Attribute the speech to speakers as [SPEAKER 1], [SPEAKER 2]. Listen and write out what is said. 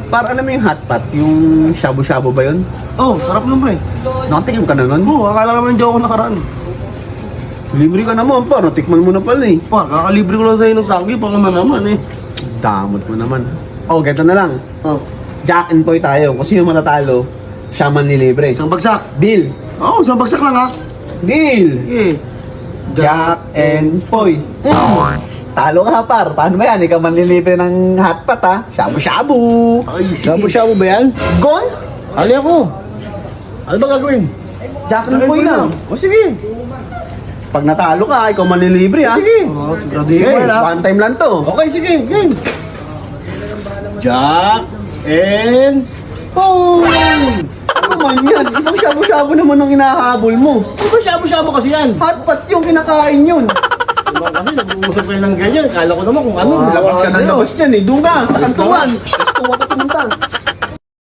[SPEAKER 1] Para alam mo yung hot pot, yung shabu-shabu ba yun?
[SPEAKER 2] Oh, sarap nun pre.
[SPEAKER 1] Nakatikim ka na nun?
[SPEAKER 2] Oo, akala naman hindi ako nakaraan.
[SPEAKER 1] Libre ka naman, par. Tikman mo na pala eh.
[SPEAKER 2] Par, kakalibre ko lang sa'yo ng sanggi, pa naman eh.
[SPEAKER 1] Damot mo naman. Oh, ganito na lang.
[SPEAKER 2] Oh,
[SPEAKER 1] Jack and Poy tayo. Kung sino matatalo, siya man nilibre.
[SPEAKER 2] isang bagsak.
[SPEAKER 1] Deal!
[SPEAKER 2] Oo, isang bagsak lang ha.
[SPEAKER 1] Deal!
[SPEAKER 2] Sige.
[SPEAKER 1] Jack and Poy. Talo ka, par. Paano ba yan? Ikaw man nilibre ng hotpot, ha? Shabu-shabu!
[SPEAKER 2] Ay, shabu-shabu ba yan?
[SPEAKER 1] Gone?
[SPEAKER 2] Ali ako. Ano ba gagawin?
[SPEAKER 1] Jack and Poy lang.
[SPEAKER 2] O sige.
[SPEAKER 1] Pag natalo ka, ikaw man nilibre, ha?
[SPEAKER 2] Sige. Oh, sigurado
[SPEAKER 1] Sige,
[SPEAKER 2] yan ha.
[SPEAKER 1] one time lang to.
[SPEAKER 2] Okay, sige. Game. Jack and Poy.
[SPEAKER 1] Ano man yan? Ibang shabu-shabu naman ang hinahabol mo.
[SPEAKER 2] Ano ba shabu-shabu kasi yan?
[SPEAKER 1] Hotpot yung kinakain yun.
[SPEAKER 2] Diba kasi nag-uusap kayo ng ganyan. Kala ko naman kung ano.
[SPEAKER 1] Labas ka ng labas dyan eh. Doon ka, sa
[SPEAKER 2] Alis ka
[SPEAKER 1] kantuan. Gusto ko pumunta.